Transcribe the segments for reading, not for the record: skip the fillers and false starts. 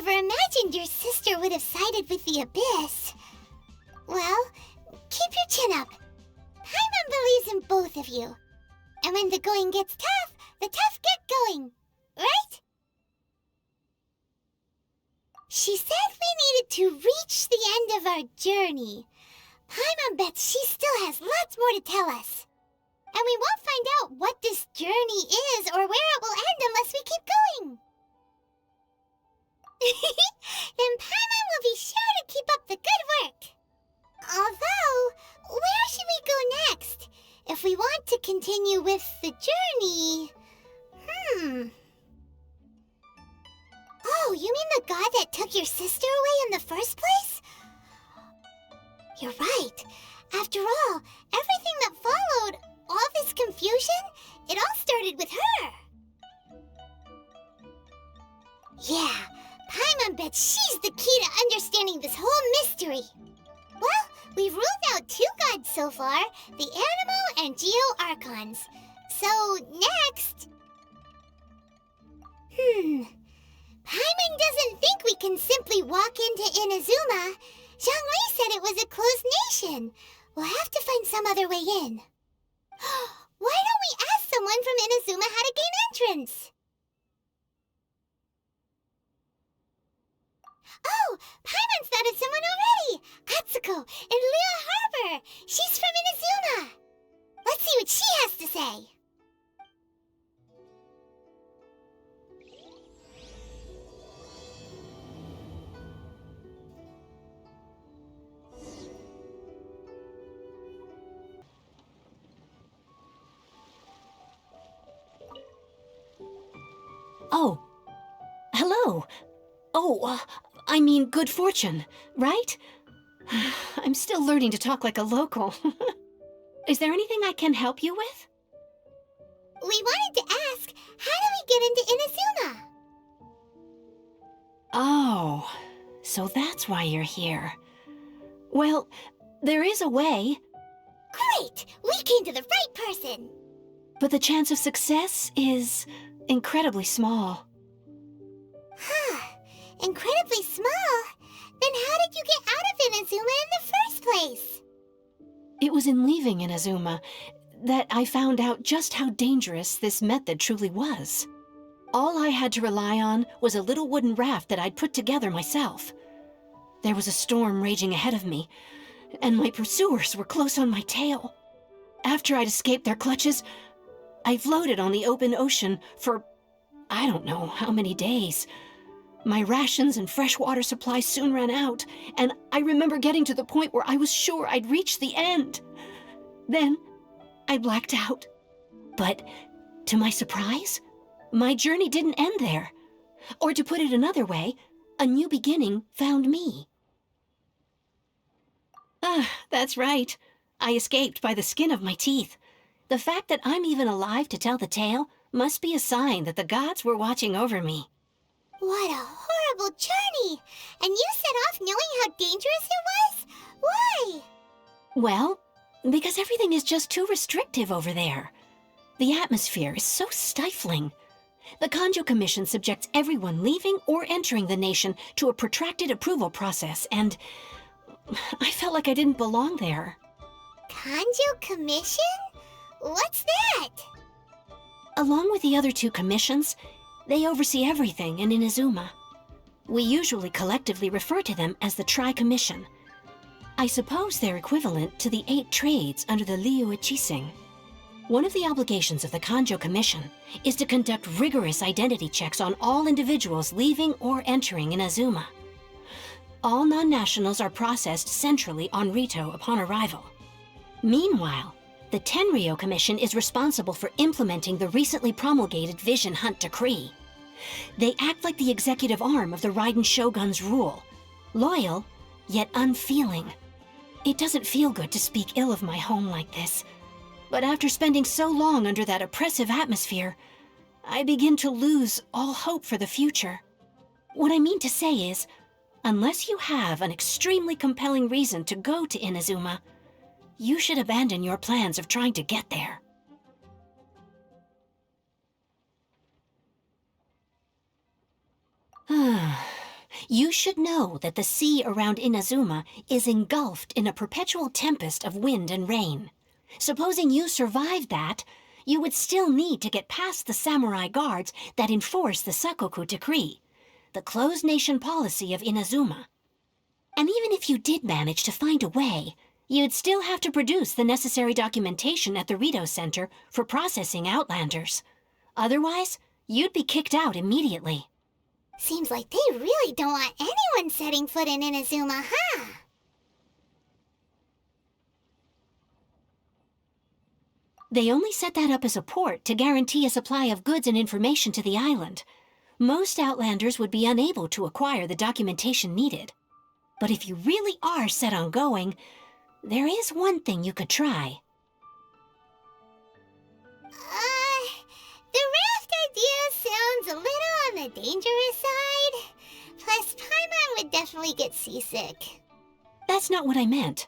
never imagined your sister would have sided with the Abyss. Well, keep your chin up. Paimon believes in both of you. And when the going gets tough, the tough get going. Right? She said we needed to reach the end of our journey. Paimon bets she still has lots more to tell us. And we won't find out what this journey is or where it will end unless we keep going. Then Paimon will be sure to keep up the good work. Although, where should we go next? If we want to continue with the journey... Oh, you mean the god that took your sister away in the first place? You're right. After all, everything that followed, all this confusion, it all started with her. Yeah, Paimon bets she's the key to understanding this whole mystery. Well, we've ruled out 2 gods so far, the Animo and Geo Archons. So, next... Paimon doesn't think we can simply walk into Inazuma. Zhongli said it was a closed nation. We'll have to find some other way in. Why don't we ask someone from Inazuma how to gain entrance? Oh, Paimon's thought of someone already! Katsuko in Liyue Harbor! She's from Inazuma! Let's see what she has to say! Oh, hello. Oh, I mean good fortune, right? I'm still learning to talk like a local. Is there anything I can help you with? We wanted to ask, how do we get into Inazuma? Oh, so that's why you're here. Well, there is a way. Great! We came to the right person! But the chance of success is incredibly small. Huh. Incredibly small? Then how did you get out of Inazuma in the first place? It was in leaving Inazuma that I found out just how dangerous this method truly was. All I had to rely on was a little wooden raft that I'd put together myself. There was a storm raging ahead of me, and my pursuers were close on my tail. After I'd escaped their clutches, I floated on the open ocean for I don't know how many days. My rations and fresh water supplies soon ran out, and I remember getting to the point where I was sure I'd reached the end. Then, I blacked out. But, to my surprise, my journey didn't end there. Or to put it another way, a new beginning found me. Ah, that's right. I escaped by the skin of my teeth. The fact that I'm even alive to tell the tale must be a sign that the gods were watching over me. What a horrible journey! And you set off knowing how dangerous it was? Why? Well, because everything is just too restrictive over there. The atmosphere is so stifling. The Kanjo Commission subjects everyone leaving or entering the nation to a protracted approval process, and I felt like I didn't belong there. Kanjo Commission? What's that? Along with the other 2 commissions, they oversee everything in Inazuma. We usually collectively refer to them as the Tri-Commission. I suppose they're equivalent to the 8 trades under the Liyue Chising. One of the obligations of the Kanjo Commission is to conduct rigorous identity checks on all individuals leaving or entering Inazuma. All non-nationals are processed centrally on Rito upon arrival. Meanwhile, the Tenryo Commission is responsible for implementing the recently promulgated Vision Hunt Decree. They act like the executive arm of the Raiden Shogun's rule, loyal, yet unfeeling. It doesn't feel good to speak ill of my home like this, but after spending so long under that oppressive atmosphere, I begin to lose all hope for the future. What I mean to say is, unless you have an extremely compelling reason to go to Inazuma, you should abandon your plans of trying to get there. You should know that the sea around Inazuma is engulfed in a perpetual tempest of wind and rain. Supposing you survived that, you would still need to get past the samurai guards that enforce the Sakoku Decree, the closed nation policy of Inazuma. And even if you did manage to find a way, you'd still have to produce the necessary documentation at the Rito Center for processing Outlanders. Otherwise, you'd be kicked out immediately. Seems like they really don't want anyone setting foot in Inazuma, huh? They only set that up as a port to guarantee a supply of goods and information to the island. Most Outlanders would be unable to acquire the documentation needed. But if you really are set on going, there is one thing you could try. The raft idea sounds a little on the dangerous side. Plus, Paimon would definitely get seasick. That's not what I meant.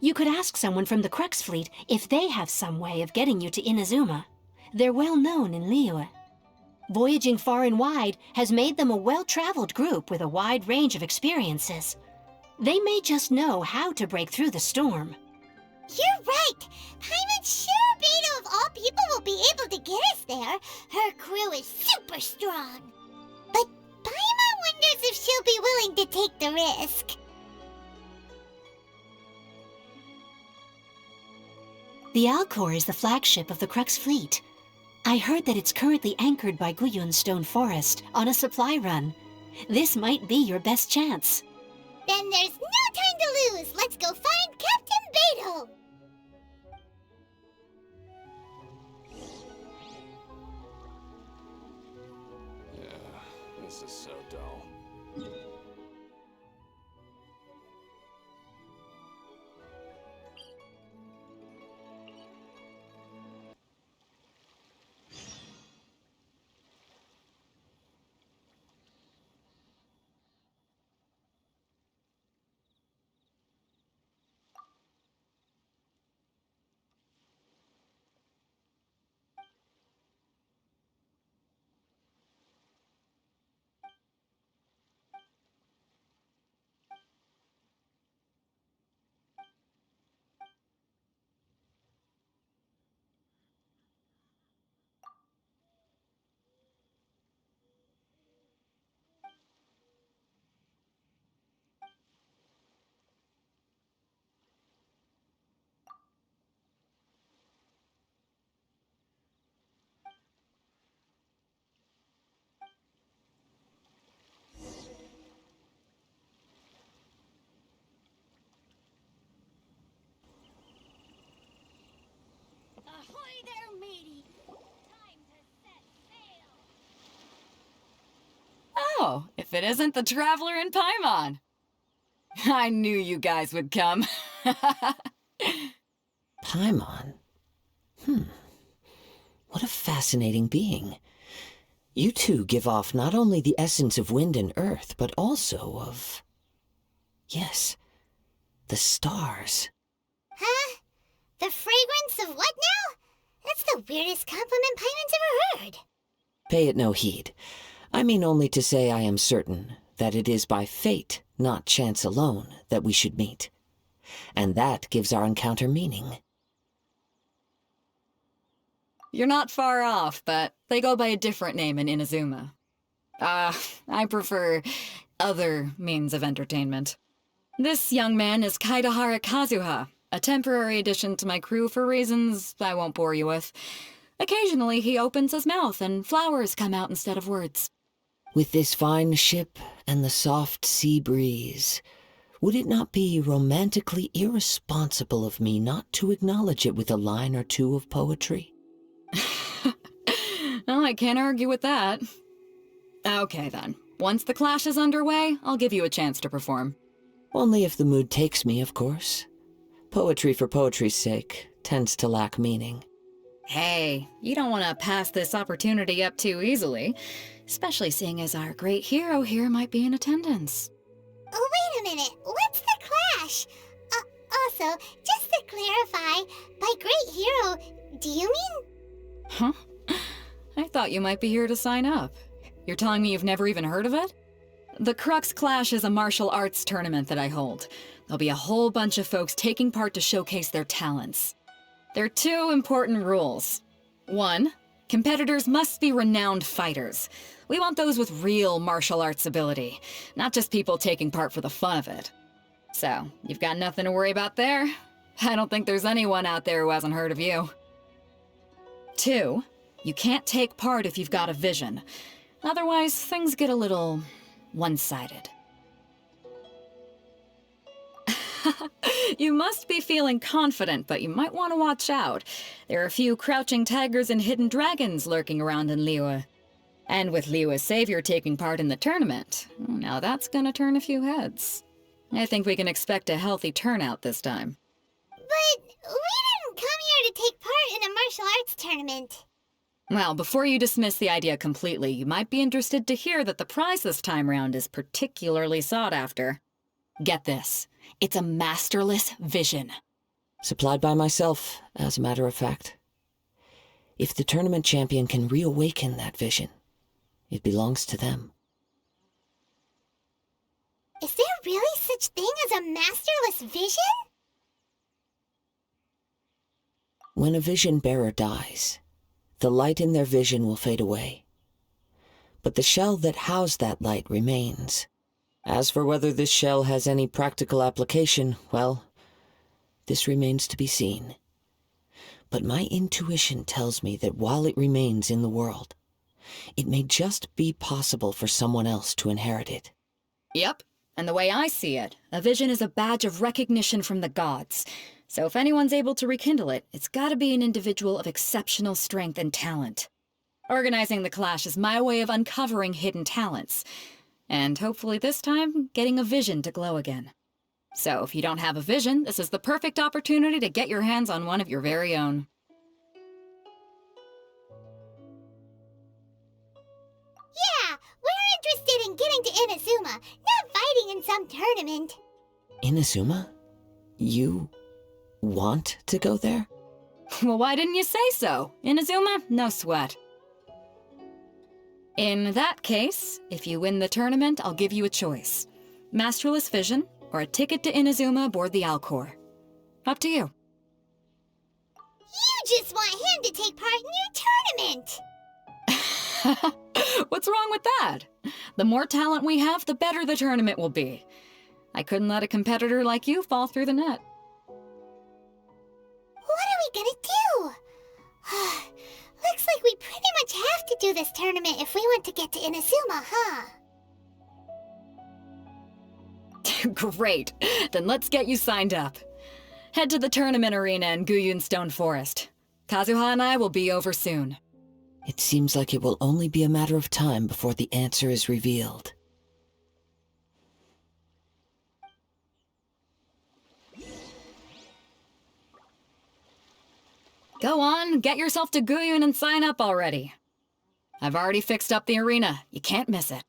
You could ask someone from the Crux fleet if they have some way of getting you to Inazuma. They're well known in Liyue. Voyaging far and wide has made them a well-traveled group with a wide range of experiences. They may just know how to break through the storm. You're right! Paimon sure Beto of all people will be able to get us there. Her crew is super strong. But Paimon wonders if she'll be willing to take the risk. The Alcor is the flagship of the Crux fleet. I heard that it's currently anchored by Guyun's Stone Forest on a supply run. This might be your best chance. Then there's no time to lose. Let's go find Captain Beto. Yeah, this is so dull. Ahoy there, matey! Time to set sail! Oh, if it isn't the Traveler in Paimon! I knew you guys would come. Paimon? What a fascinating being. You two give off not only the essence of wind and earth, but also of... yes, the stars. Huh? The fragrance of what now? That's the weirdest compliment Paimon's ever heard. Pay it no heed. I mean only to say I am certain that it is by fate, not chance alone, that we should meet. And that gives our encounter meaning. You're not far off, but they go by a different name in Inazuma. I prefer other means of entertainment. This young man is Kaidahara Kazuha, a temporary addition to my crew for reasons I won't bore you with. Occasionally he opens his mouth and flowers come out instead of words. With this fine ship and the soft sea breeze, would it not be romantically irresponsible of me not to acknowledge it with a line or two of poetry? Well, I can't argue with that. Okay then. Once the clash is underway, I'll give you a chance to perform. Only if the mood takes me, of course. Poetry for poetry's sake tends to lack meaning. Hey, you don't want to pass this opportunity up too easily, especially seeing as our great hero here might be in attendance. Oh, wait a minute. What's the clash? Also, just to clarify, by great hero, do you mean... Huh? I thought you might be here to sign up. You're telling me you've never even heard of it? The Crux Clash is a martial arts tournament that I hold. There'll be a whole bunch of folks taking part to showcase their talents. There are 2 important rules. 1, competitors must be renowned fighters. We want those with real martial arts ability, not just people taking part for the fun of it. So, you've got nothing to worry about there. I don't think there's anyone out there who hasn't heard of you. 2, you can't take part if you've got a vision. Otherwise, things get a little one-sided. You must be feeling confident, but you might want to watch out. There are a few crouching tigers and hidden dragons lurking around in Liyue. And with Liyue's savior taking part in the tournament, now that's gonna turn a few heads. I think we can expect a healthy turnout this time. But we didn't come here to take part in a martial arts tournament. Well, before you dismiss the idea completely, you might be interested to hear that the prize this time round is particularly sought after. Get this. It's a masterless vision. Supplied by myself, as a matter of fact. If the tournament champion can reawaken that vision, it belongs to them. Is there really such thing as a masterless vision? When a vision bearer dies, the light in their vision will fade away. But the shell that housed that light remains. As for whether this shell has any practical application, well, this remains to be seen. But my intuition tells me that while it remains in the world, it may just be possible for someone else to inherit it. Yep, and the way I see it, a vision is a badge of recognition from the gods. So if anyone's able to rekindle it, it's gotta be an individual of exceptional strength and talent. Organizing the clash is my way of uncovering hidden talents. And hopefully this time, getting a vision to glow again. So if you don't have a vision, this is the perfect opportunity to get your hands on one of your very own. Yeah, we're interested in getting to Inazuma, not fighting in some tournament. Inazuma? You want to go there? Well, why didn't you say so? Inazuma? No sweat. In that case, if you win the tournament, I'll give you a choice. Masterless Vision, or a ticket to Inazuma aboard the Alcor. Up to you. You just want him to take part in your tournament. What's wrong with that? The more talent we have, the better the tournament will be. I couldn't let a competitor like you fall through the net. What are we gonna do? Looks like we pretty much have to do this tournament if we want to get to Inazuma, huh? Great. Then let's get you signed up. Head to the tournament arena in Guyun Stone Forest. Kazuha and I will be over soon. It seems like it will only be a matter of time before the answer is revealed. Go on, get yourself to Guyun and sign up already. I've already fixed up the arena. You can't miss it.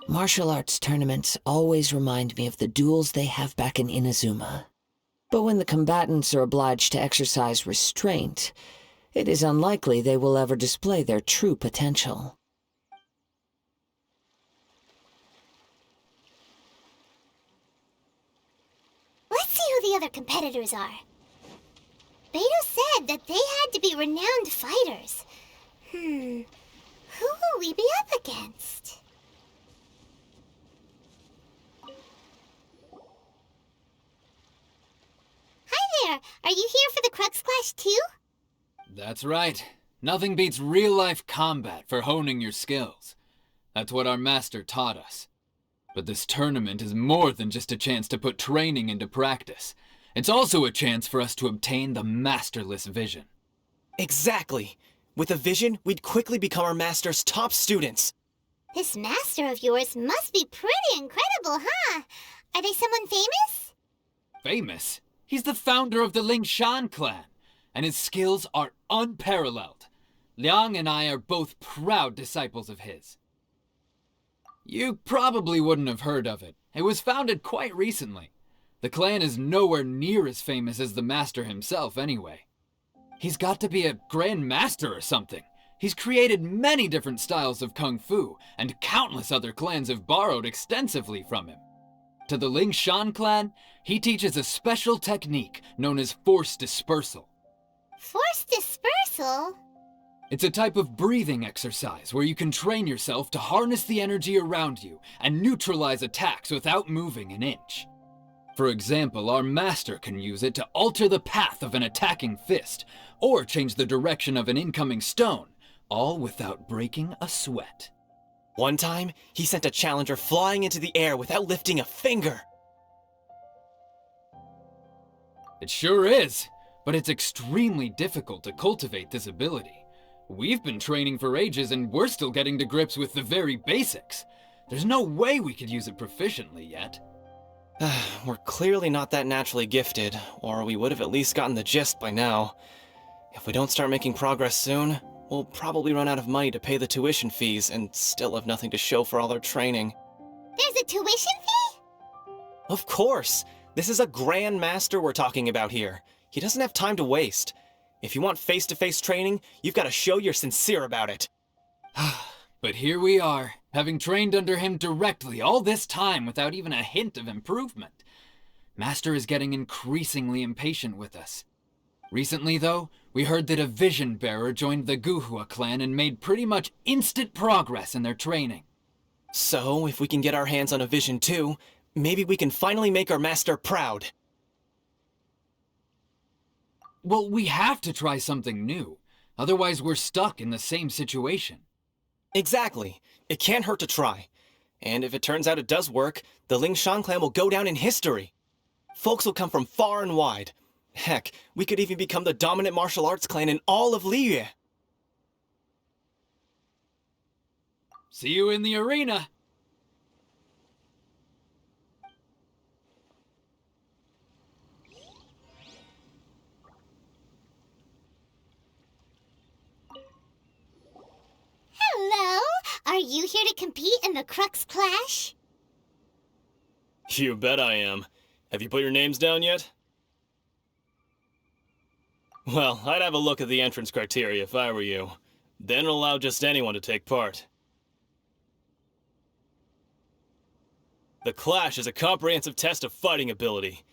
Martial arts tournaments always remind me of the duels they have back in Inazuma. But when the combatants are obliged to exercise restraint, it is unlikely they will ever display their true potential. Let's see who the other competitors are. Beto said that they had to be renowned fighters. Who will we be up against? Hi there! Are you here for the Crux Clash too? That's right. Nothing beats real-life combat for honing your skills. That's what our master taught us. But this tournament is more than just a chance to put training into practice. It's also a chance for us to obtain the masterless vision. Exactly. With a vision, we'd quickly become our master's top students. This master of yours must be pretty incredible, huh? Are they someone famous? Famous? He's the founder of the Lingshan clan, and his skills are unparalleled. Liang and I are both proud disciples of his. You probably wouldn't have heard of it. It was founded quite recently. The clan is nowhere near as famous as the master himself anyway. He's got to be a grand master or something. He's created many different styles of kung fu, and countless other clans have borrowed extensively from him. To the Ling Shan clan, he teaches a special technique known as force dispersal. Force dispersal? It's a type of breathing exercise where you can train yourself to harness the energy around you and neutralize attacks without moving an inch. For example, our master can use it to alter the path of an attacking fist, or change the direction of an incoming stone, all without breaking a sweat. One time, he sent a challenger flying into the air without lifting a finger. It sure is, but it's extremely difficult to cultivate this ability. We've been training for ages and we're still getting to grips with the very basics. There's no way we could use it proficiently yet. We're clearly not that naturally gifted, or we would have at least gotten the gist by now. If we don't start making progress soon, we'll probably run out of money to pay the tuition fees and still have nothing to show for all our training. There's a tuition fee? Of course! This is a Grand Master we're talking about here. He doesn't have time to waste. If you want face-to-face training, you've got to show you're sincere about it. But here we are, having trained under him directly all this time without even a hint of improvement. Master is getting increasingly impatient with us. Recently, though, we heard that a Vision Bearer joined the Guhua clan and made pretty much instant progress in their training. So, if we can get our hands on a Vision too, maybe we can finally make our master proud. Well, we have to try something new. Otherwise, we're stuck in the same situation. Exactly. It can't hurt to try. And if it turns out it does work, the Ling Shan clan will go down in history. Folks will come from far and wide. Heck, we could even become the dominant martial arts clan in all of Liyue. See you in the arena! Hello? Are you here to compete in the Crux Clash? You bet I am. Have you put your names down yet? Well, I'd have a look at the entrance criteria if I were you. Then allow just anyone to take part. The Clash is a comprehensive test of fighting ability.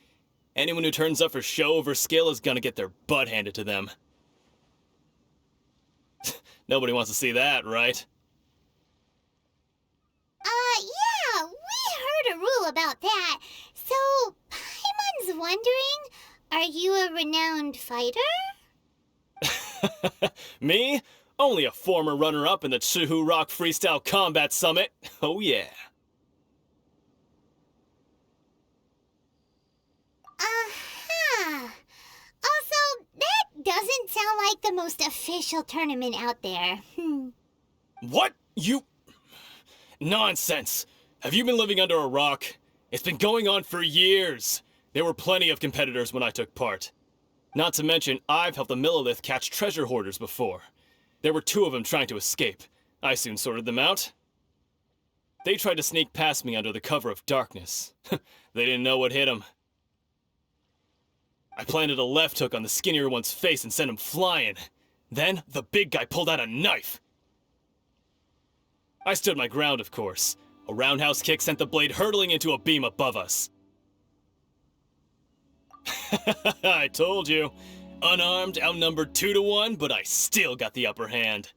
Anyone who turns up for show over skill is gonna get their butt handed to them. Nobody wants to see that, right? Yeah, we heard a rule about that. So, Paimon's wondering, are you a renowned fighter? Me? Only a former runner-up in the Chihu Rock Freestyle Combat Summit. Oh yeah. Uh-huh. Also, that doesn't sound like the most official tournament out there. What? You... Nonsense! Have you been living under a rock? It's been going on for years. There were plenty of competitors when I took part. Not to mention, I've helped the Millilith catch treasure hoarders before. There were 2 of them trying to escape. I soon sorted them out. They tried to sneak past me under the cover of darkness. They didn't know what hit them. I planted a left hook on the skinnier one's face and sent him flying. Then, the big guy pulled out a knife. I stood my ground, of course. A roundhouse kick sent the blade hurtling into a beam above us. I told you. Unarmed, outnumbered 2 to 1, but I still got the upper hand.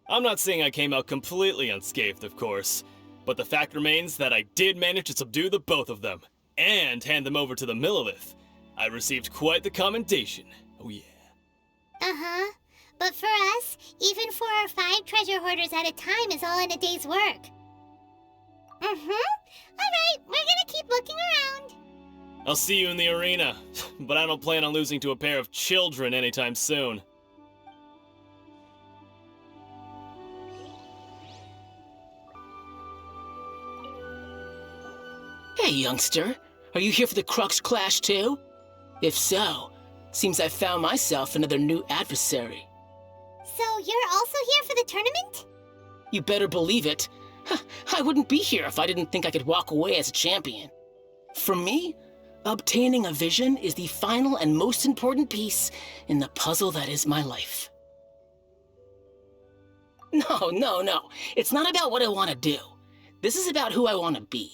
I'm not saying I came out completely unscathed, of course, but the fact remains that I did manage to subdue the both of them, and hand them over to the Millilith. I received quite the commendation. Oh yeah. Uh-huh. But for us, even 4 or 5 treasure hoarders at a time is all in a day's work. Alright, we're gonna keep looking around. I'll see you in the arena, but I don't plan on losing to a pair of children anytime soon. Hey, youngster. Are you here for the Crux Clash too? If so, seems I found myself another new adversary. So you're also here for the tournament? You better believe it. I wouldn't be here if I didn't think I could walk away as a champion. For me, obtaining a vision is the final and most important piece in the puzzle that is my life. No. It's not about what I want to do. This is about who I want to be.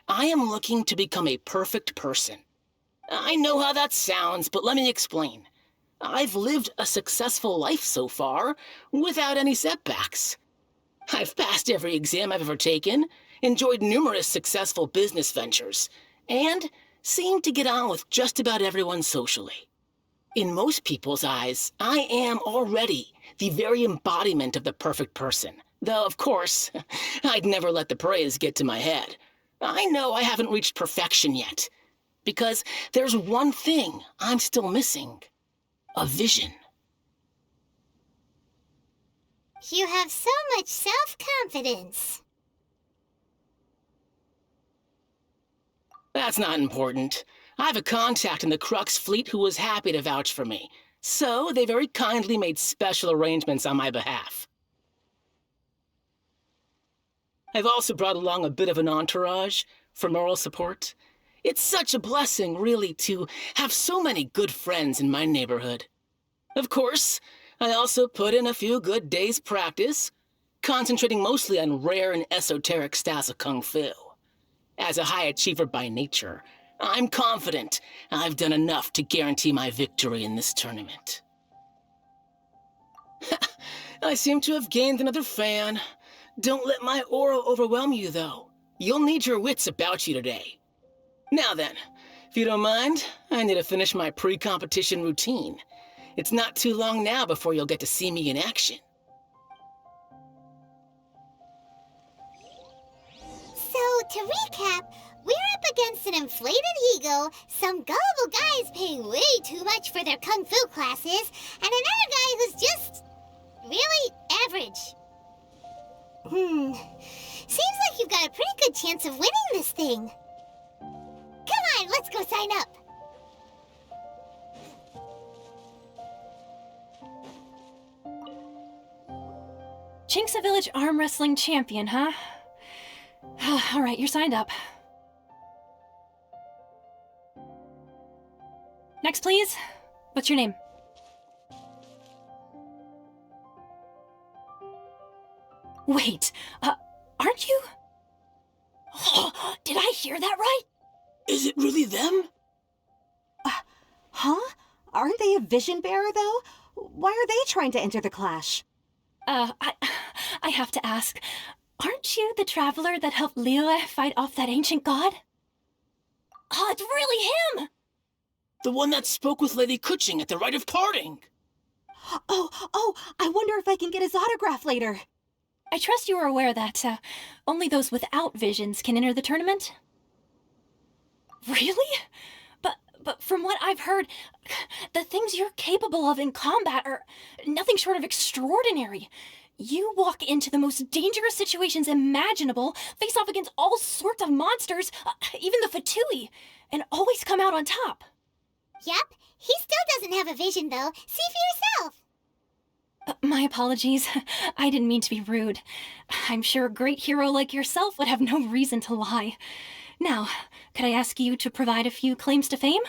I am looking to become a perfect person. I know how that sounds, but let me explain. I've lived a successful life so far, without any setbacks. I've passed every exam I've ever taken, enjoyed numerous successful business ventures, and seemed to get on with just about everyone socially. In most people's eyes, I am already the very embodiment of the perfect person. Though, of course, I'd never let the praise get to my head. I know I haven't reached perfection yet, because there's one thing I'm still missing. A vision. You have so much self-confidence. That's not important. I have a contact in the Crux fleet who was happy to vouch for me, so they very kindly made special arrangements on my behalf. I've also brought along a bit of an entourage for moral support. It's such a blessing, really, to have so many good friends in my neighborhood. Of course, I also put in a few good days' practice, concentrating mostly on rare and esoteric styles of Kung Fu. As a high achiever by nature, I'm confident I've done enough to guarantee my victory in this tournament. I seem to have gained another fan. Don't let my aura overwhelm you, though. You'll need your wits about you today. Now then, if you don't mind, I need to finish my pre-competition routine. It's not too long now before you'll get to see me in action. So, to recap, we're up against an inflated ego, some gullible guys paying way too much for their kung fu classes, and another guy who's just really average. Seems like you've got a pretty good chance of winning this thing. Come on, let's go sign up. Chinksa Village Arm Wrestling Champion, huh? All right, you're signed up. Next, please. What's your name? Wait, aren't you? Did I hear that right? Is it really them? Huh? Aren't they a vision bearer, though? Why are they trying to enter the clash? I have to ask, aren't you the traveler that helped Liyue fight off that ancient god? Oh, it's really him! The one that spoke with Lady Kuching at the rite of parting. Oh, I wonder if I can get his autograph later. I trust you are aware that, only those without visions can enter the tournament? Really? But from what I've heard, the things you're capable of in combat are nothing short of extraordinary. You walk into the most dangerous situations imaginable, face off against all sorts of monsters, even the Fatui, and always come out on top. Yep, he still doesn't have a vision, though. See for yourself. My apologies. I didn't mean to be rude. I'm sure a great hero like yourself would have no reason to lie. Now, could I ask you to provide a few claims to fame?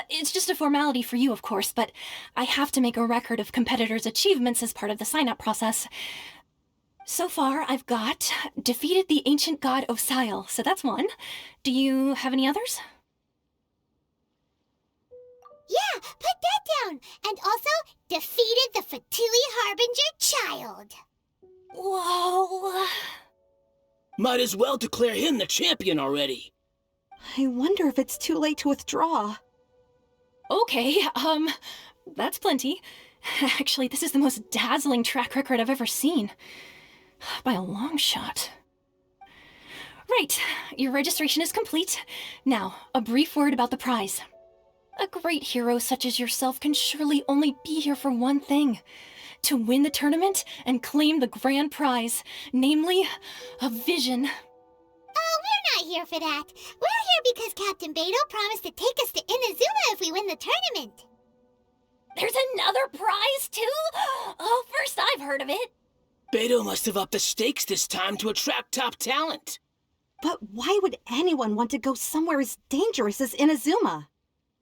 It's just a formality for you, of course, but I have to make a record of competitors' achievements as part of the sign-up process. So far, I've got defeated the ancient god Osial, so that's one. Do you have any others? Yeah, put that down. And also, defeated the Fatui Harbinger child. Whoa. Might as well declare him the champion already. I wonder if it's too late to withdraw. Okay, that's plenty. Actually, this is the most dazzling track record I've ever seen. By a long shot. Right, your registration is complete. Now, a brief word about the prize. A great hero such as yourself can surely only be here for one thing. To win the tournament and claim the grand prize, namely, a vision. Oh, we're not here for that. We're here because Captain Beidou promised to take us to Inazuma if we win the tournament. There's another prize, too? Oh, first I've heard of it. Beidou must have upped the stakes this time to attract top talent. But why would anyone want to go somewhere as dangerous as Inazuma?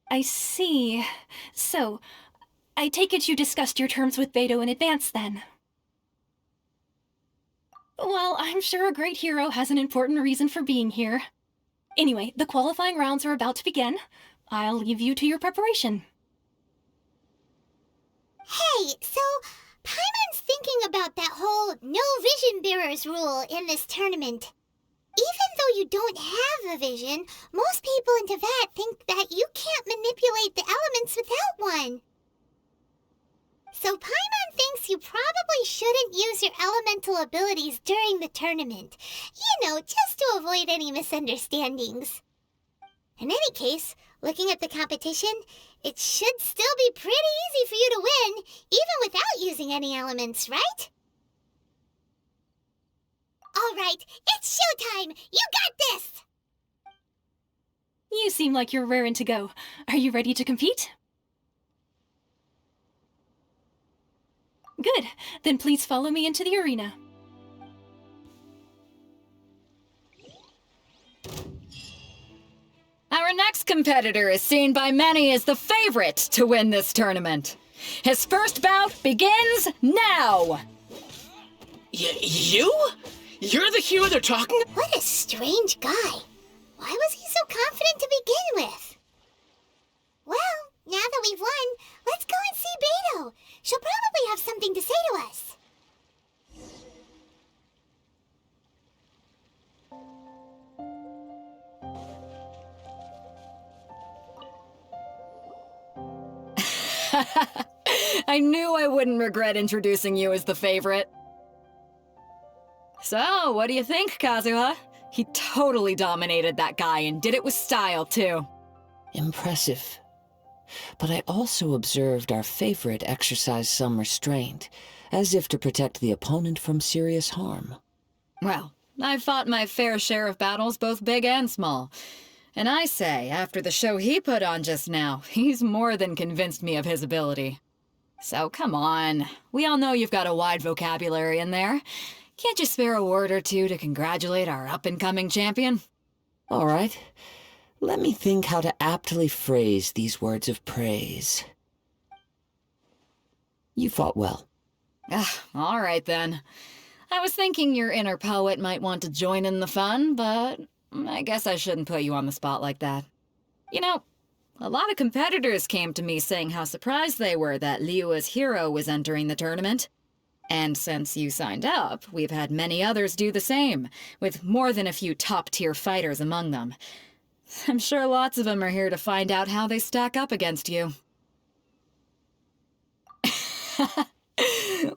I see. So, I take it you discussed your terms with Beidou in advance, then? Well, I'm sure a great hero has an important reason for being here. Anyway, the qualifying rounds are about to begin. I'll leave you to your preparation. Hey, so Paimon's thinking about that whole no vision bearers rule in this tournament. Even though you don't have a vision, most people in Teyvat think that you can't manipulate the elements without one. So Paimon thinks you probably shouldn't use your elemental abilities during the tournament. You know, just to avoid any misunderstandings. In any case, looking at the competition, it should still be pretty easy for you to win, even without using any elements, right? All right, it's showtime! You got this! You seem like you're raring to go. Are you ready to compete? Good. Then please follow me into the arena. Our next competitor is seen by many as the favorite to win this tournament. His first bout begins now! You? You're the hero they're talking about? What a strange guy. Why was he so confident to begin with? Well, now that we've won, let's go and see Beto. She'll probably have something to say to us. I knew I wouldn't regret introducing you as the favorite. So, what do you think, Kazuha? He totally dominated that guy and did it with style, too. Impressive. But I also observed our favorite exercise some restraint, as if to protect the opponent from serious harm. Well, I've fought my fair share of battles, both big and small. And I say, after the show he put on just now, he's more than convinced me of his ability. So come on, we all know you've got a wide vocabulary in there. Can't you spare a word or two to congratulate our up-and-coming champion? All right. Let me think how to aptly phrase these words of praise. You fought well. All right then. I was thinking your inner poet might want to join in the fun, but I guess I shouldn't put you on the spot like that. You know, a lot of competitors came to me saying how surprised they were that Liyue's hero was entering the tournament. And since you signed up, we've had many others do the same, with more than a few top-tier fighters among them. I'm sure lots of them are here to find out how they stack up against you.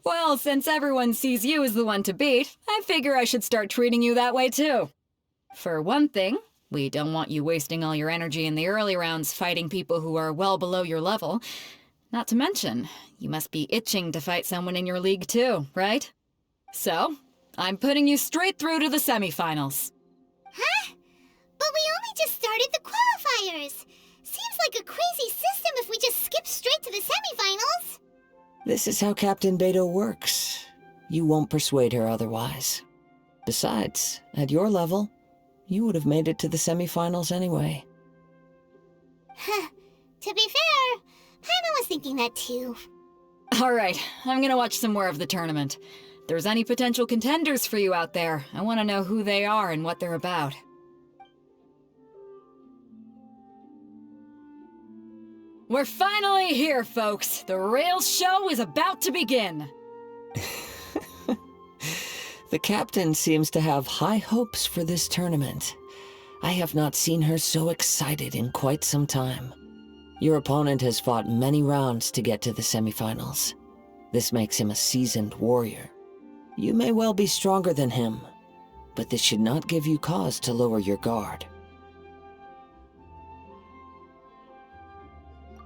Well, since everyone sees you as the one to beat, I figure I should start treating you that way too. For one thing, we don't want you wasting all your energy in the early rounds fighting people who are well below your level. Not to mention, you must be itching to fight someone in your league too, right? So, I'm putting you straight through to the semifinals. Huh? But we only just started the qualifiers. Seems like a crazy system if we just skip straight to the semifinals. This is how Captain Beto works. You won't persuade her otherwise. Besides, at your level, you would have made it to the semifinals anyway. Huh. To be fair, Paimon was thinking that too. Alright, I'm gonna watch some more of the tournament. If there's any potential contenders for you out there, I want to know who they are and what they're about. We're finally here, folks! The real show is about to begin! The captain seems to have high hopes for this tournament. I have not seen her so excited in quite some time. Your opponent has fought many rounds to get to the semifinals. This makes him a seasoned warrior. You may well be stronger than him, but this should not give you cause to lower your guard.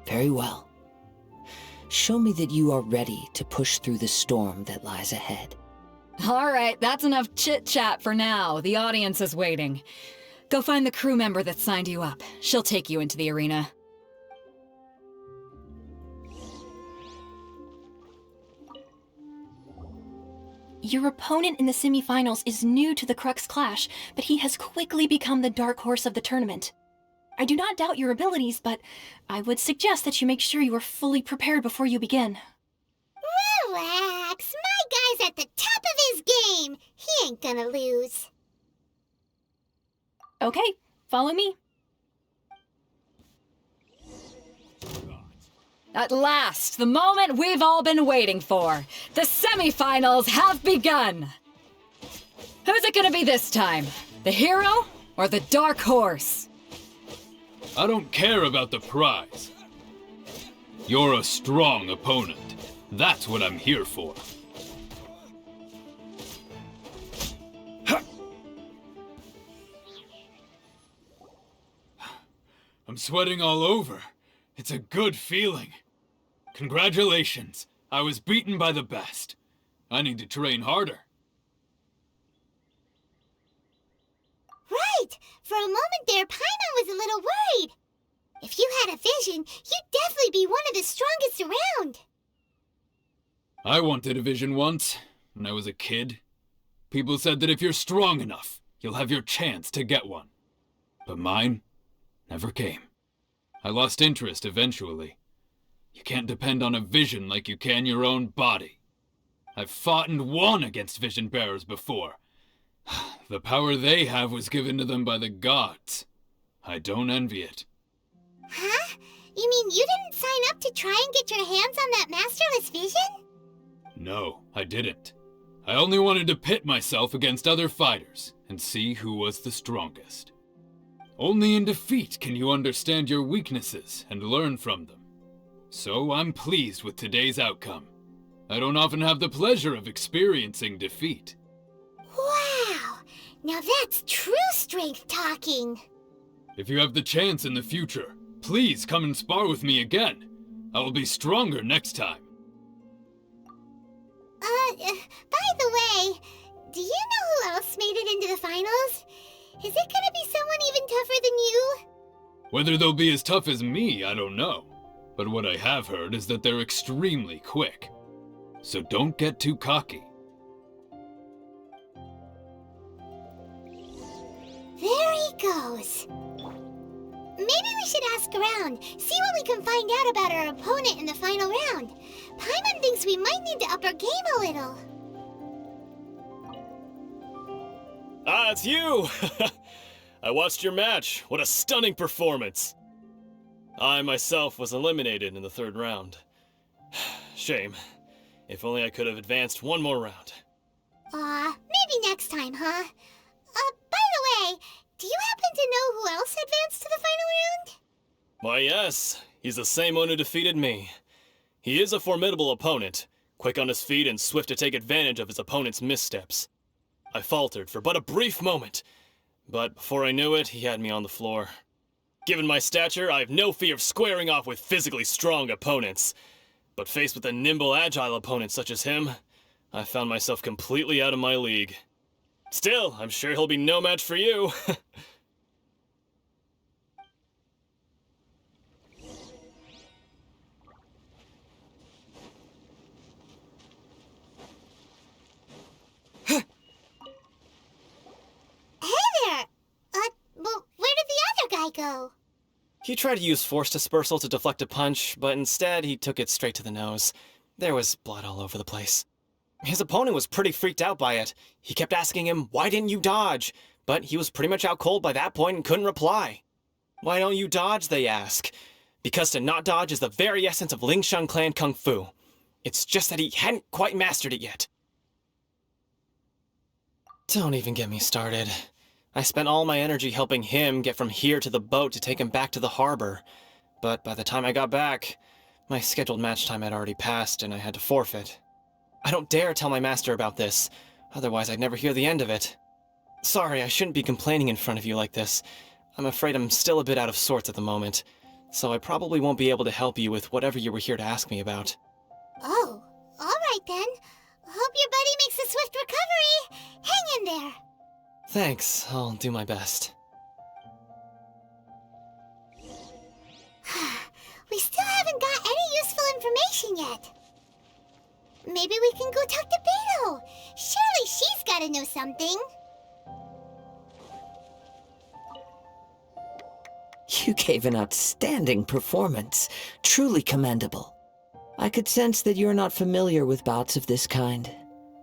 Very well. Show me that you are ready to push through the storm that lies ahead. Alright, that's enough chit-chat for now. The audience is waiting. Go find the crew member that signed you up. She'll take you into the arena. Your opponent in the semifinals is new to the Crux Clash, but he has quickly become the dark horse of the tournament. I do not doubt your abilities, but I would suggest that you make sure you are fully prepared before you begin. Relax, my guy's at the top of his game. He ain't gonna lose. Okay, follow me. At last, the moment we've all been waiting for. The semifinals have begun. Who's it gonna be this time? The hero or the dark horse? I don't care about the prize. You're a strong opponent. That's what I'm here for. I'm sweating all over. It's a good feeling. Congratulations. I was beaten by the best. I need to train harder. Right! For a moment there, Paimon was a little worried. If you had a vision, you'd definitely be one of the strongest around. I wanted a vision once, when I was a kid. People said that if you're strong enough, you'll have your chance to get one. But mine never came. I lost interest eventually. You can't depend on a vision like you can your own body. I've fought and won against vision bearers before. The power they have was given to them by the gods. I don't envy it. Huh? You mean you didn't sign up to try and get your hands on that masterless vision? No, I didn't. I only wanted to pit myself against other fighters and see who was the strongest. Only in defeat can you understand your weaknesses and learn from them. So I'm pleased with today's outcome. I don't often have the pleasure of experiencing defeat. Wow! Now that's true strength talking. If you have the chance in the future, please come and spar with me again. I will be stronger next time. By the way, do you know who else made it into the finals? Is it gonna be someone even tougher than you? Whether they'll be as tough as me, I don't know. But what I have heard is that they're extremely quick. So don't get too cocky. There he goes. Maybe we should ask around, see what we can find out about our opponent in the final round. Paimon thinks we might need to up our game a little. Ah, it's you! I watched your match. What a stunning performance. I myself was eliminated in the third round. Shame. If only I could have advanced one more round. Maybe next time, huh? By the way, do you happen to know who else advanced to the final round? Why, yes. He's the same one who defeated me. He is a formidable opponent, quick on his feet and swift to take advantage of his opponent's missteps. I faltered for but a brief moment, but before I knew it, he had me on the floor. Given my stature, I have no fear of squaring off with physically strong opponents. But faced with a nimble, agile opponent such as him, I found myself completely out of my league. Still, I'm sure he'll be no match for you. Well, where did the other guy go? He tried to use force dispersal to deflect a punch, but instead he took it straight to the nose. There was blood all over the place. His opponent was pretty freaked out by it. He kept asking him, "Why didn't you dodge?" But he was pretty much out cold by that point and couldn't reply. "Why don't you dodge?" they ask. Because to not dodge is the very essence of Lingshan clan kung fu. It's just that he hadn't quite mastered it yet. Don't even get me started. I spent all my energy helping him get from here to the boat to take him back to the harbor. But by the time I got back, my scheduled match time had already passed and I had to forfeit. I don't dare tell my master about this, otherwise I'd never hear the end of it. Sorry, I shouldn't be complaining in front of you like this. I'm afraid I'm still a bit out of sorts at the moment, so I probably won't be able to help you with whatever you were here to ask me about. Oh, alright then. Hope your buddy makes a swift recovery. Hang in there. Thanks, I'll do my best. We still haven't got any useful information yet. Maybe we can go talk to Beto. Surely she's gotta know something. You gave an outstanding performance. Truly commendable. I could sense that you're not familiar with bouts of this kind.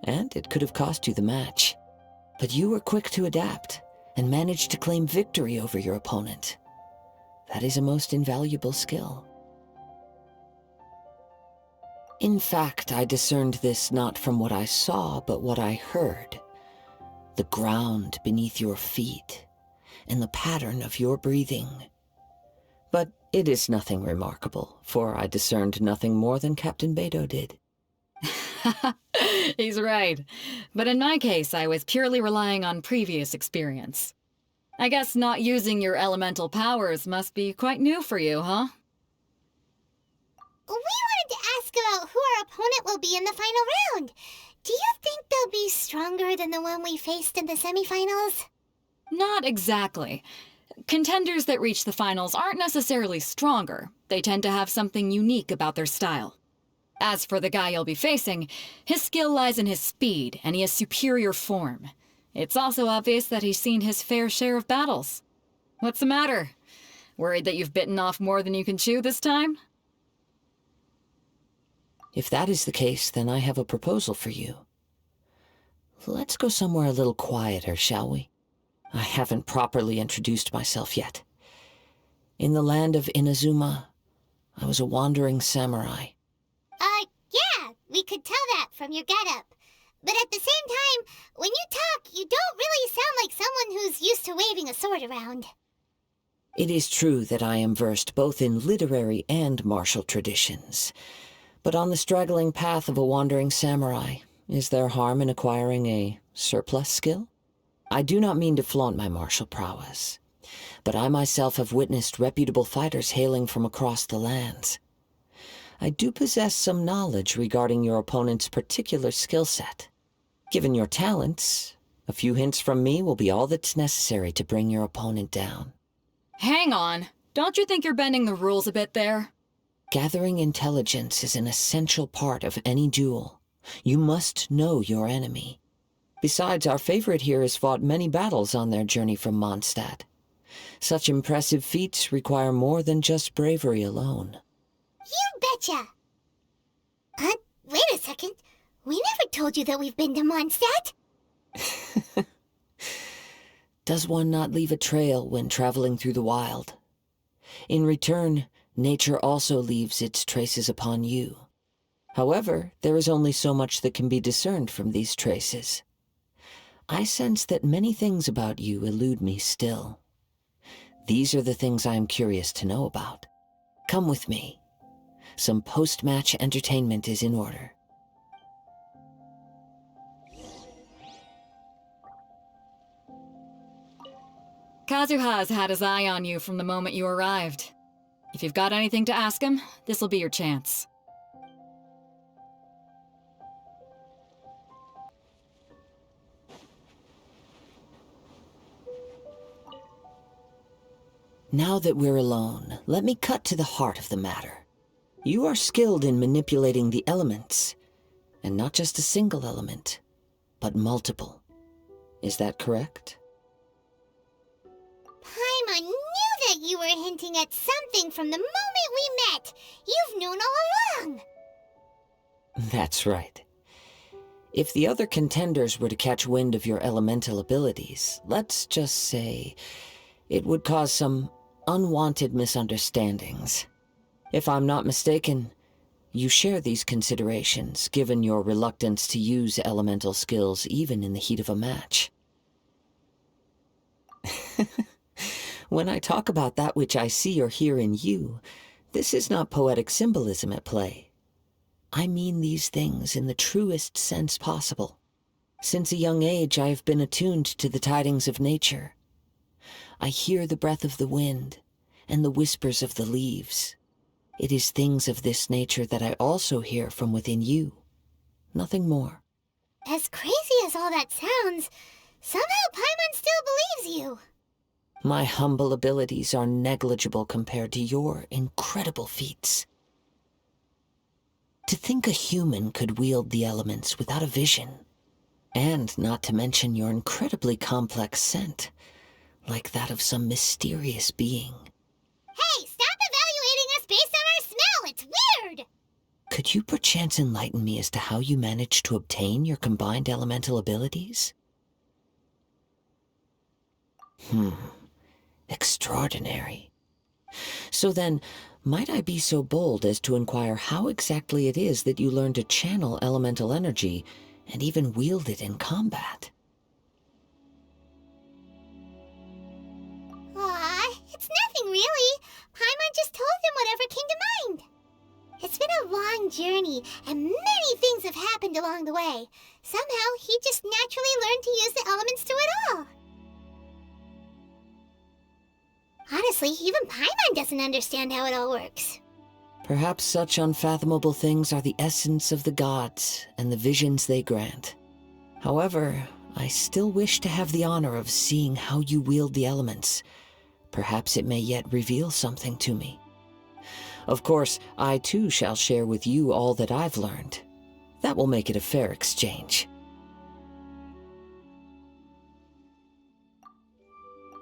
and it could have cost you the match. But you were quick to adapt and managed to claim victory over your opponent. That is a most invaluable skill. In fact, I discerned this not from what I saw, but what I heard. The ground beneath your feet, and the pattern of your breathing. But it is nothing remarkable, for I discerned nothing more than Captain Beto did. He's right. But in my case, I was purely relying on previous experience. I guess not using your elemental powers must be quite new for you, huh? We wanted to ask about who our opponent will be in the final round. Do you think they'll be stronger than the one we faced in the semifinals? Not exactly. Contenders that reach the finals aren't necessarily stronger. They tend to have something unique about their style. As for the guy you'll be facing, his skill lies in his speed, and he has superior form. It's also obvious that he's seen his fair share of battles. What's the matter? Worried that you've bitten off more than you can chew this time? If that is the case, then I have a proposal for you. Let's go somewhere a little quieter, shall we? I haven't properly introduced myself yet. In the land of Inazuma, I was a wandering samurai. Yeah, we could tell that from your getup. But at the same time, when you talk, you don't really sound like someone who's used to waving a sword around. It is true that I am versed both in literary and martial traditions. But on the straggling path of a wandering samurai, is there harm in acquiring a surplus skill? I do not mean to flaunt my martial prowess, but I myself have witnessed reputable fighters hailing from across the lands. I do possess some knowledge regarding your opponent's particular skill set. Given your talents, a few hints from me will be all that's necessary to bring your opponent down. Hang on. Don't you think you're bending the rules a bit there? Gathering intelligence is an essential part of any duel. You must know your enemy. Besides, our favorite here has fought many battles on their journey from Mondstadt. Such impressive feats require more than just bravery alone. You betcha! Wait a second. We never told you that we've been to Mondstadt. Does one not leave a trail when traveling through the wild? In return, nature also leaves its traces upon you. However, there is only so much that can be discerned from these traces. I sense that many things about you elude me still. These are the things I am curious to know about. Come with me. Some post-match entertainment is in order. Kazuha has had his eye on you from the moment you arrived. If you've got anything to ask him, this'll be your chance. Now that we're alone, let me cut to the heart of the matter. You are skilled in manipulating the elements, and not just a single element, but multiple. Is that correct? Paimon knew that you were hinting at something from the moment we met. You've known all along. That's right. If the other contenders were to catch wind of your elemental abilities, let's just say it would cause some unwanted misunderstandings. If I'm not mistaken, you share these considerations, given your reluctance to use elemental skills even in the heat of a match. When I talk about that which I see or hear in you, this is not poetic symbolism at play. I mean these things in the truest sense possible. Since a young age, I have been attuned to the tidings of nature. I hear the breath of the wind and the whispers of the leaves. It is things of this nature that I also hear from within you. Nothing more. As crazy as all that sounds, somehow Paimon still believes you. My humble abilities are negligible compared to your incredible feats. To think a human could wield the elements without a vision, and not to mention your incredibly complex scent, like that of some mysterious being. Hey, stop evaluating us based on our smell! It's weird! Could you perchance enlighten me as to how you managed to obtain your combined elemental abilities? Extraordinary. So then, might I be so bold as to inquire how exactly it is that you learned to channel elemental energy and even wield it in combat? Aw, it's nothing really. Paimon just told him whatever came to mind. It's been a long journey, and many things have happened along the way. Somehow, he just naturally learned to use the elements through it all. Honestly, even Paimon doesn't understand how it all works. Perhaps such unfathomable things are the essence of the gods and the visions they grant. However, I still wish to have the honor of seeing how you wield the elements. Perhaps it may yet reveal something to me. Of course, I too shall share with you all that I've learned. That will make it a fair exchange.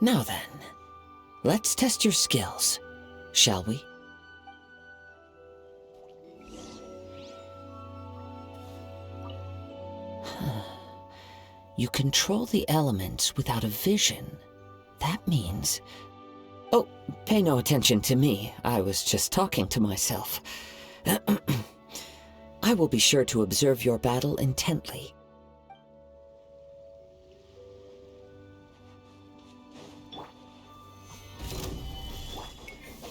Now then, let's test your skills, shall we? You control the elements without a vision. That means... Oh, pay no attention to me. I was just talking to myself. I will be sure to observe your battle intently.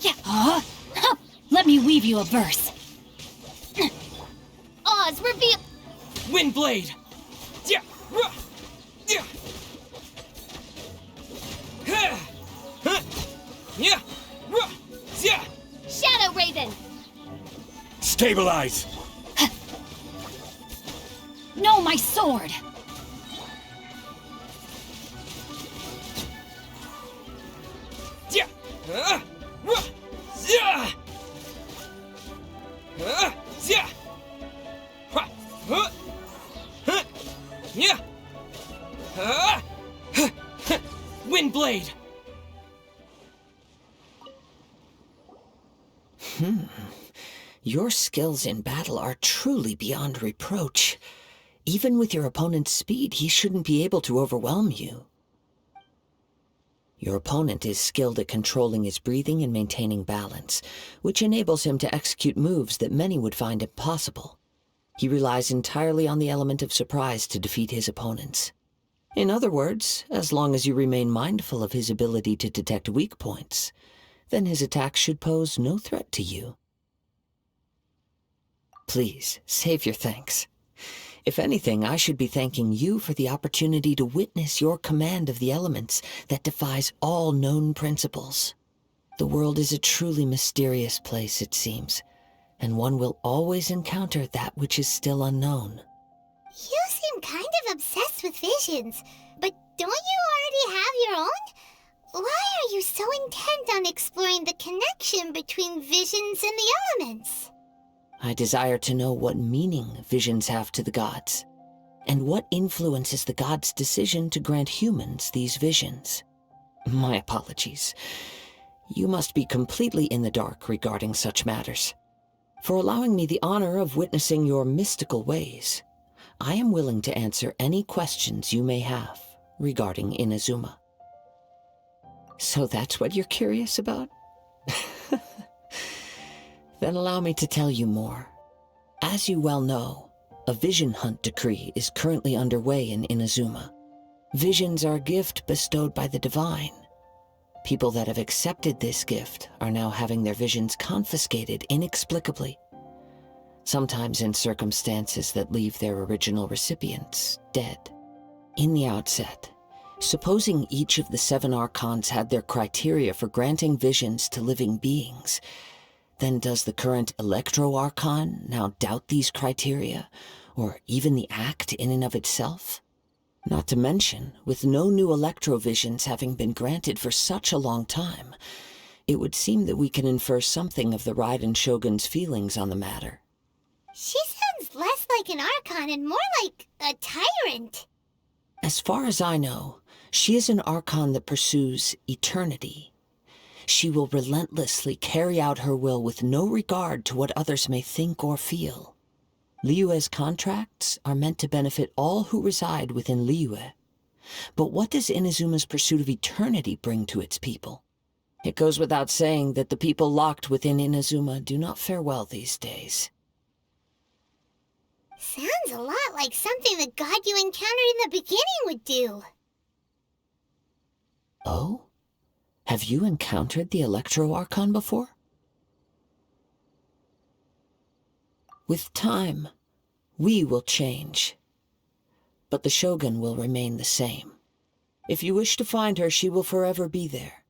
Yeah. Let me weave you a verse. Oz, reveal... Windblade! Yeah! Yeah! Yeah! Yeah! Shadow Raven! Stabilize! No, my sword! Yeah! Yeah! Yeah! Yeah! Windblade! Your skills in battle are truly beyond reproach. Even with your opponent's speed, he shouldn't be able to overwhelm you. Your opponent is skilled at controlling his breathing and maintaining balance, which enables him to execute moves that many would find impossible. He relies entirely on the element of surprise to defeat his opponents. In other words, as long as you remain mindful of his ability to detect weak points, then his attacks should pose no threat to you. Please, save your thanks. If anything, I should be thanking you for the opportunity to witness your command of the elements that defies all known principles. The world is a truly mysterious place, it seems, and one will always encounter that which is still unknown. You seem kind of obsessed with visions, but don't you already have your own? Why are you so intent on exploring the connection between visions and the elements? I desire to know what meaning visions have to the gods, and what influences the gods' decision to grant humans these visions. My apologies. You must be completely in the dark regarding such matters. For allowing me the honor of witnessing your mystical ways, I am willing to answer any questions you may have regarding Inazuma. So that's what you're curious about? Then allow me to tell you more. As you well know, a vision hunt decree is currently underway in Inazuma. Visions are a gift bestowed by the divine. People that have accepted this gift are now having their visions confiscated inexplicably, sometimes in circumstances that leave their original recipients dead. In the outset, supposing each of the 7 Archons had their criteria for granting visions to living beings, then does the current Electro-Archon now doubt these criteria, or even the act in and of itself? Not to mention, with no new Electro-Visions having been granted for such a long time, it would seem that we can infer something of the Raiden Shogun's feelings on the matter. She sounds less like an Archon and more like a tyrant. As far as I know, she is an Archon that pursues eternity. She will relentlessly carry out her will with no regard to what others may think or feel. Liyue's contracts are meant to benefit all who reside within Liyue. But what does Inazuma's pursuit of eternity bring to its people? It goes without saying that the people locked within Inazuma do not fare well these days. Sounds a lot like something the god you encountered in the beginning would do. Oh? Have you encountered the Electro Archon before? With time, we will change. But the Shogun will remain the same. If you wish to find her, she will forever be there.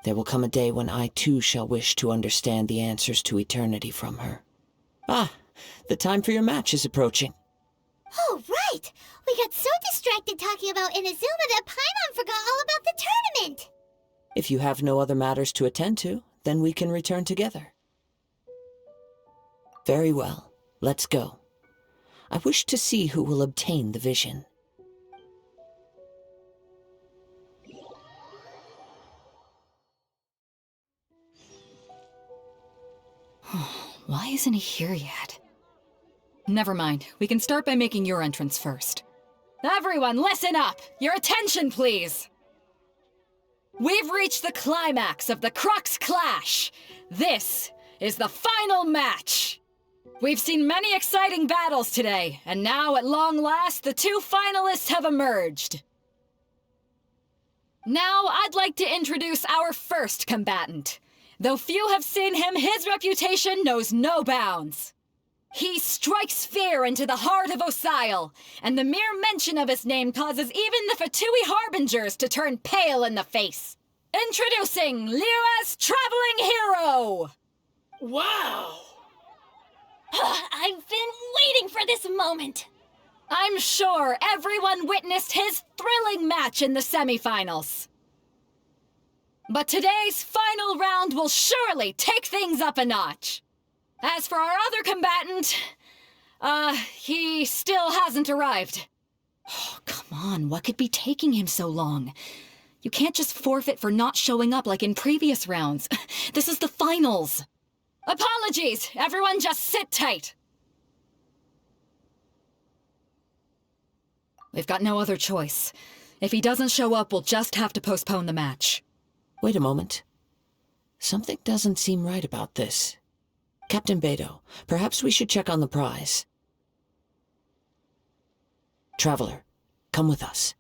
There will come a day when I too shall wish to understand the answers to eternity from her. Ah, the time for your match is approaching. Oh, right! We got so distracted talking about Inazuma that Paimon forgot all about the tournament! If you have no other matters to attend to, then we can return together. Very well, let's go. I wish to see who will obtain the vision. Why isn't he here yet? Never mind. We can start by making your entrance first. Everyone, listen up! Your attention, please! We've reached the climax of the Crux Clash! This is the final match! We've seen many exciting battles today, and now, at long last, the two finalists have emerged. Now, I'd like to introduce our first combatant. Though few have seen him, his reputation knows no bounds. He strikes fear into the heart of Osile, and the mere mention of his name causes even the Fatui Harbingers to turn pale in the face. Introducing Liyue's traveling hero! Wow! I've been waiting for this moment. I'm sure everyone witnessed his thrilling match in the semifinals. But today's final round will surely take things up a notch. As for our other combatant, he still hasn't arrived. Oh, come on, what could be taking him so long? You can't just forfeit for not showing up like in previous rounds. This is the finals. Apologies, everyone just sit tight. We've got no other choice. If he doesn't show up, we'll just have to postpone the match. Wait a moment. Something doesn't seem right about this. Captain Beidou, perhaps we should check on the prize. Traveler, come with us.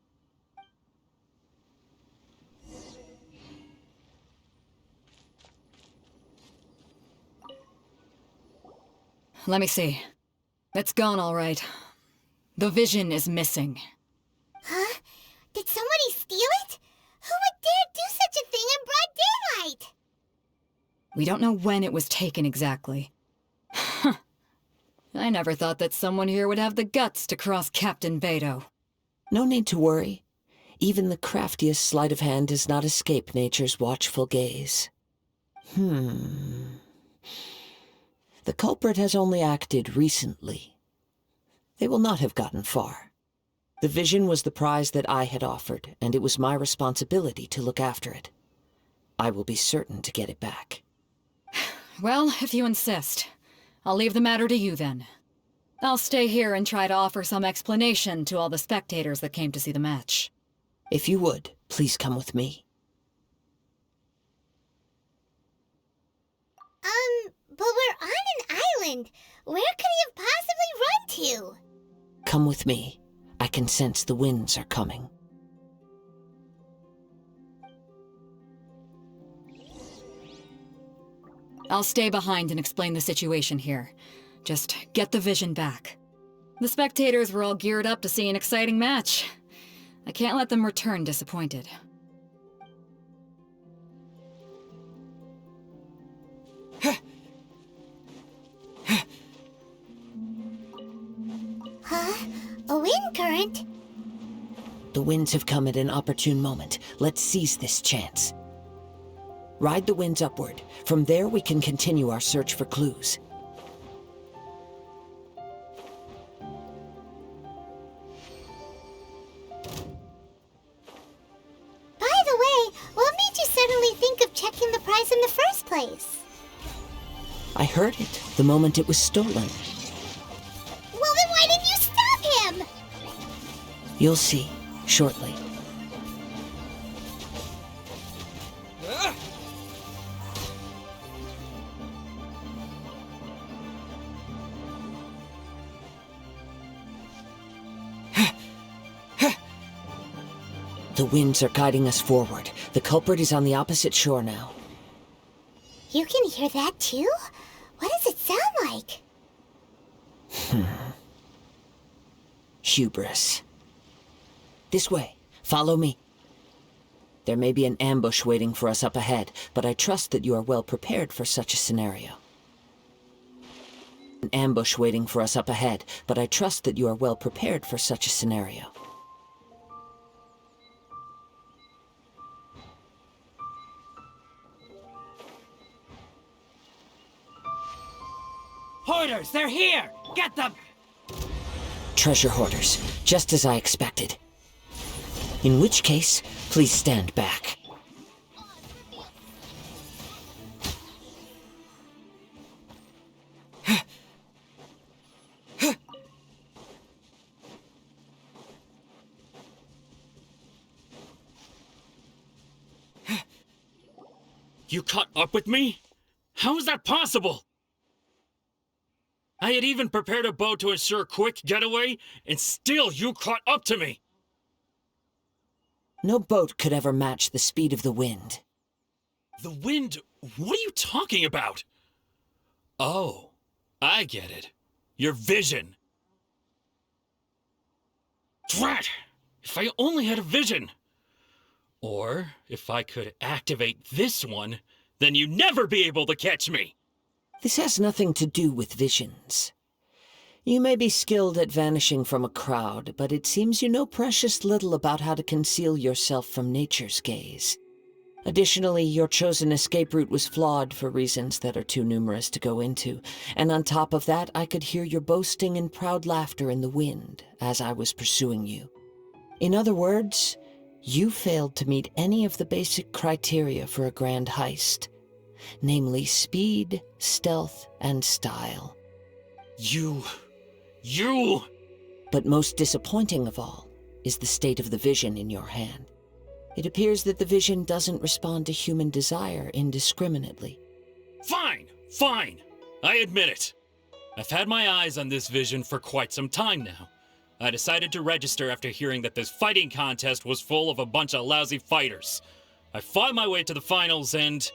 Let me see. It's gone all right. The vision is missing. Huh? Did somebody steal it? Who would dare do such a thing in broad daylight? We don't know when it was taken exactly. I never thought that someone here would have the guts to cross Captain Beidou. No need to worry. Even the craftiest sleight of hand does not escape nature's watchful gaze. The culprit has only acted recently. They will not have gotten far. The vision was the prize that I had offered, and it was my responsibility to look after it. I will be certain to get it back. Well, if you insist. I'll leave the matter to you then. I'll stay here and try to offer some explanation to all the spectators that came to see the match. If you would, please come with me. But we're on an island. Where could he have possibly run to? Come with me. I can sense the winds are coming. I'll stay behind and explain the situation here. Just get the vision back. The spectators were all geared up to see an exciting match. I can't let them return disappointed. Huh? A wind current? The winds have come at an opportune moment. Let's seize this chance. Ride the winds upward. From there we can continue our search for clues. By the way, what made you suddenly think of checking place? I heard it the moment it was stolen. Well, then why didn't you stop him? You'll see shortly. The winds are guiding us forward. The culprit is on the opposite shore now. You can hear that too? What does it sound like? Hubris. This way. Follow me. There may be an ambush waiting for us up ahead, but I trust that you are well prepared for such a scenario. An ambush waiting for us up ahead, but I trust that you are well prepared for such a scenario. Hoarders, they're here! Get them! Treasure hoarders, just as I expected. In which case, please stand back. You caught up with me? How is that possible? I had even prepared a boat to ensure a quick getaway, and still you caught up to me! No boat could ever match the speed of the wind. The wind? What are you talking about? Oh, I get it. Your vision. Drat! If I only had a vision! Or, if I could activate this one, then you'd never be able to catch me! This has nothing to do with visions. You may be skilled at vanishing from a crowd, but it seems you know precious little about how to conceal yourself from nature's gaze. Additionally, your chosen escape route was flawed for reasons that are too numerous to go into, and on top of that, I could hear your boasting and proud laughter in the wind as I was pursuing you. In other words, you failed to meet any of the basic criteria for a grand heist. Namely speed, stealth, and style. You... But most disappointing of all is the state of the vision in your hand. It appears that the vision doesn't respond to human desire indiscriminately. Fine. I admit it. I've had my eyes on this vision for quite some time now. I decided to register after hearing that this fighting contest was full of a bunch of lousy fighters. I fought my way to the finals and...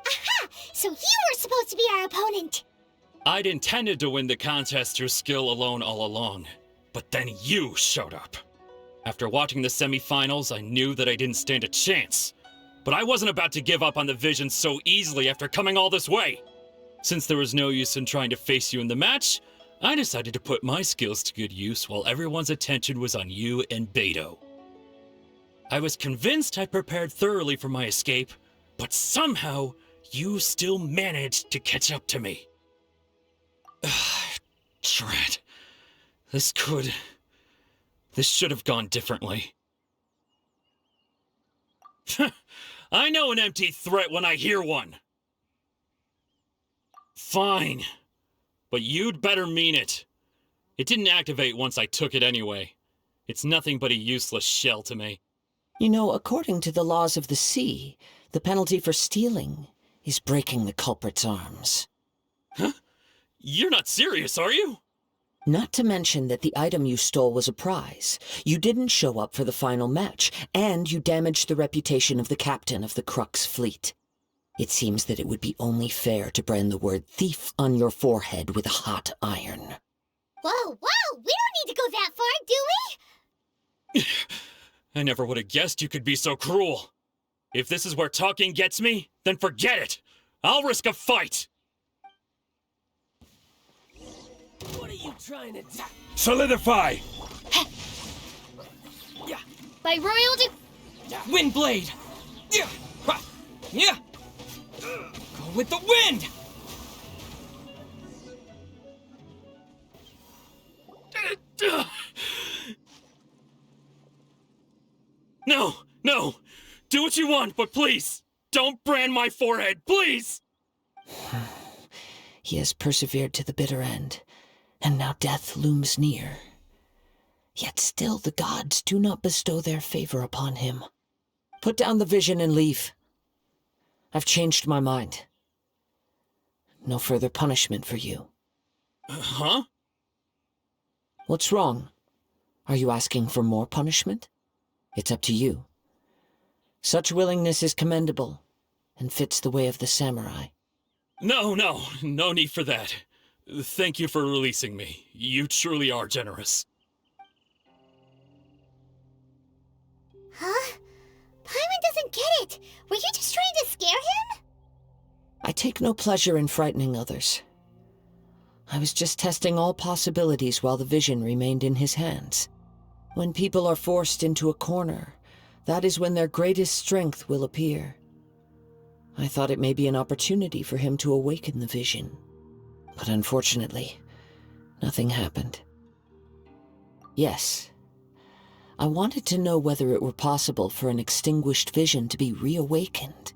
Aha! So you were supposed to be our opponent! I'd intended to win the contest through skill alone all along, but then you showed up. After watching the semifinals, I knew that I didn't stand a chance. But I wasn't about to give up on the vision so easily after coming all this way. Since there was no use in trying to face you in the match, I decided to put my skills to good use while everyone's attention was on you and Beto. I was convinced I prepared thoroughly for my escape, but somehow, you still managed to catch up to me. Drat. This should have gone differently. I know an empty threat when I hear one. Fine. But you'd better mean it. It didn't activate once I took it anyway. It's nothing but a useless shell to me. You know, according to the laws of the sea, the penalty for stealing is breaking the culprit's arms. Huh? You're not serious, are you? Not to mention that the item you stole was a prize. You didn't show up for the final match, and you damaged the reputation of the captain of the Crux fleet. It seems that it would be only fair to brand the word thief on your forehead with a hot iron. Whoa, we don't need to go that far, do we? I never would have guessed you could be so cruel. If this is where talking gets me, then forget it. I'll risk a fight. What are you trying to do? Solidify! By royal Windblade! Go with the wind! No! Do what you want, but please, don't brand my forehead, please! He has persevered to the bitter end, and now death looms near. Yet still the gods do not bestow their favor upon him. Put down the vision and leave. I've changed my mind. No further punishment for you. Huh? What's wrong? Are you asking for more punishment? It's up to you. Such willingness is commendable, and fits the way of the samurai. No need for that. Thank you for releasing me. You truly are generous. Huh? Paimon doesn't get it! Were you just trying to scare him? I take no pleasure in frightening others. I was just testing all possibilities while the vision remained in his hands. When people are forced into a corner, that is when their greatest strength will appear. I thought it may be an opportunity for him to awaken the vision. But unfortunately, nothing happened. Yes, I wanted to know whether it were possible for an extinguished vision to be reawakened.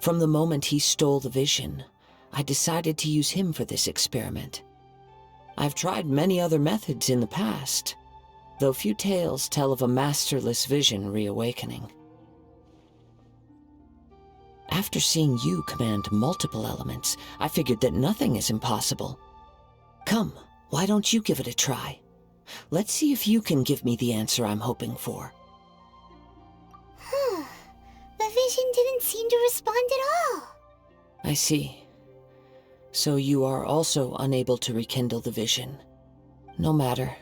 From the moment he stole the vision, I decided to use him for this experiment. I've tried many other methods in the past, though few tales tell of a masterless vision reawakening. After seeing you command multiple elements, I figured that nothing is impossible. Come, why don't you give it a try? Let's see if you can give me the answer I'm hoping for. The vision didn't seem to respond at all. I see. So you are also unable to rekindle the vision. No matter.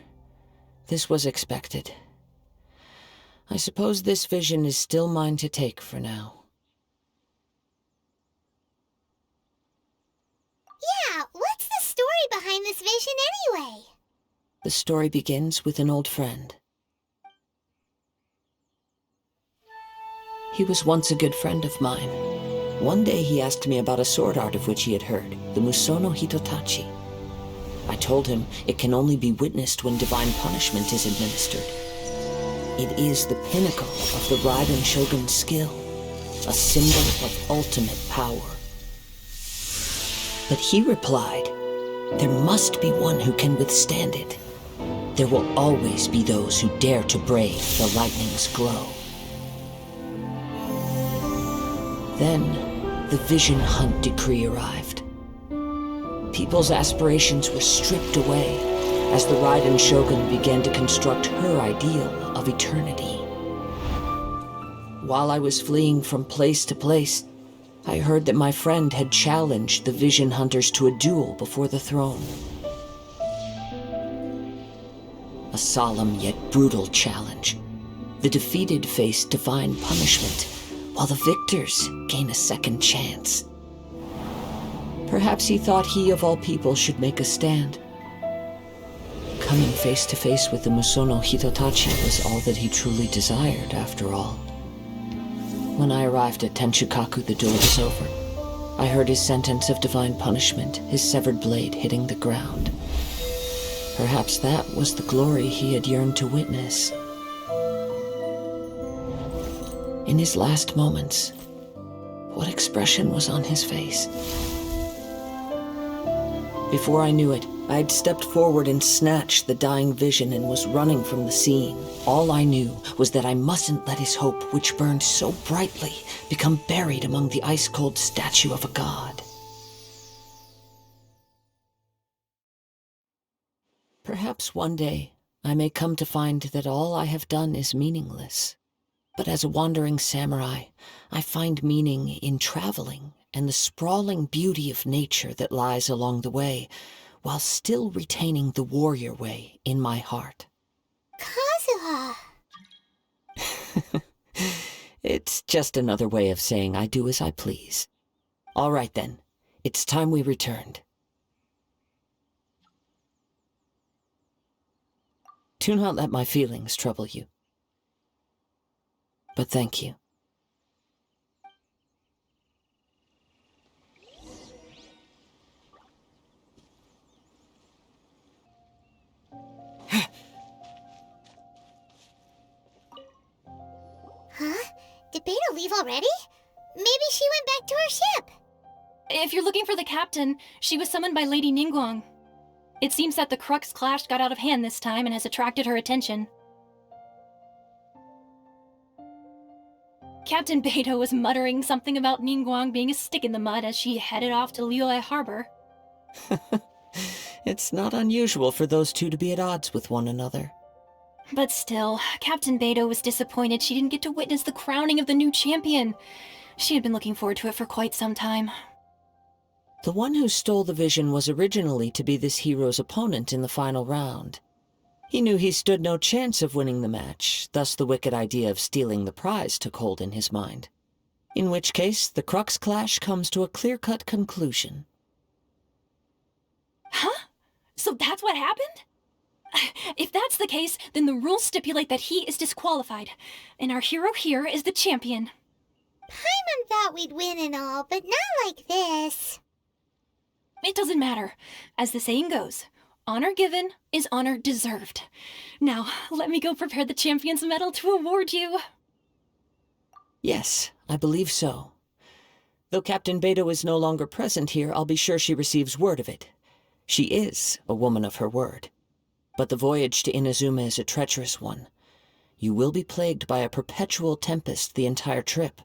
This was expected. I suppose this vision is still mine to take for now. Yeah, what's the story behind this vision anyway? The story begins with an old friend. He was once a good friend of mine. One day he asked me about a sword art of which he had heard, the Musono Hitotachi. I told him it can only be witnessed when divine punishment is administered. It is the pinnacle of the Raiden Shogun's skill, a symbol of ultimate power. But he replied, there must be one who can withstand it. There will always be those who dare to brave the lightning's glow. Then, the Vision Hunt decree arrived. People's aspirations were stripped away as the Raiden Shogun began to construct her ideal of eternity. While I was fleeing from place to place, I heard that my friend had challenged the Vision Hunters to a duel before the throne. A solemn yet brutal challenge. The defeated face divine punishment, while the victors gain a second chance. Perhaps he thought he of all people should make a stand. Coming face to face with the Musono Hitotachi was all that he truly desired, after all. When I arrived at Tenshukaku, the duel was over. I heard his sentence of divine punishment, his severed blade hitting the ground. Perhaps that was the glory he had yearned to witness. In his last moments, what expression was on his face? Before I knew it, I had stepped forward and snatched the dying vision and was running from the scene. All I knew was that I mustn't let his hope, which burned so brightly, become buried among the ice-cold statue of a god. Perhaps one day I may come to find that all I have done is meaningless. But as a wandering samurai, I find meaning in traveling and the sprawling beauty of nature that lies along the way, while still retaining the warrior way in my heart. Kazuha! It's just another way of saying I do as I please. All right then, it's time we returned. Do not let my feelings trouble you. But thank you. Huh? Did Beta leave already? Maybe she went back to her ship. If you're looking for the captain, she was summoned by Lady Ningguang. It seems that the Crux clash got out of hand this time and has attracted her attention. Captain Beidou was muttering something about Ningguang being a stick in the mud as she headed off to Liyue Harbor. It's not unusual for those two to be at odds with one another. But still, Captain Beidou was disappointed she didn't get to witness the crowning of the new champion. She had been looking forward to it for quite some time. The one who stole the vision was originally to be this hero's opponent in the final round. He knew he stood no chance of winning the match, thus the wicked idea of stealing the prize took hold in his mind. In which case, the Crux clash comes to a clear-cut conclusion. Huh? So that's what happened? If that's the case, then the rules stipulate that he is disqualified, and our hero here is the champion. Paimon thought we'd win and all, but not like this. It doesn't matter. As the saying goes, honor given is honor deserved. Now, let me go prepare the champion's medal to award you. Yes, I believe so. Though Captain Beidou is no longer present here, I'll be sure she receives word of it. She is a woman of her word. But the voyage to Inazuma is a treacherous one. You will be plagued by a perpetual tempest the entire trip.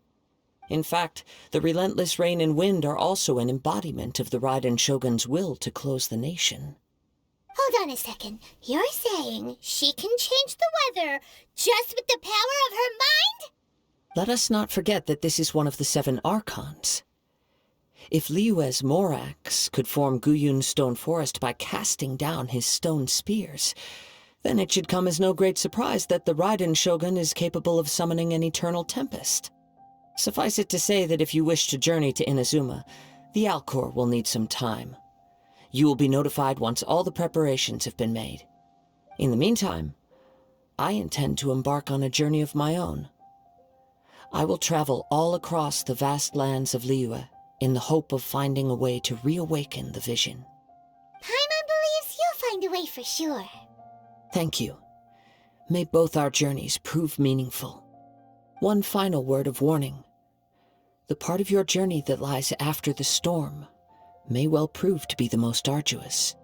In fact, the relentless rain and wind are also an embodiment of the Raiden Shogun's will to close the nation. Hold on a second. You're saying she can change the weather just with the power of her mind? Let us not forget that this is one of the 7 Archons. If Liyue's Morax could form Guyun's stone forest by casting down his stone spears, then it should come as no great surprise that the Raiden Shogun is capable of summoning an eternal tempest. Suffice it to say that if you wish to journey to Inazuma, the Alcor will need some time. You will be notified once all the preparations have been made. In the meantime, I intend to embark on a journey of my own. I will travel all across the vast lands of Liyue in the hope of finding a way to reawaken the vision. Paimon believes you'll find a way for sure. Thank you. May both our journeys prove meaningful. One final word of warning. The part of your journey that lies after the storm may well prove to be the most arduous.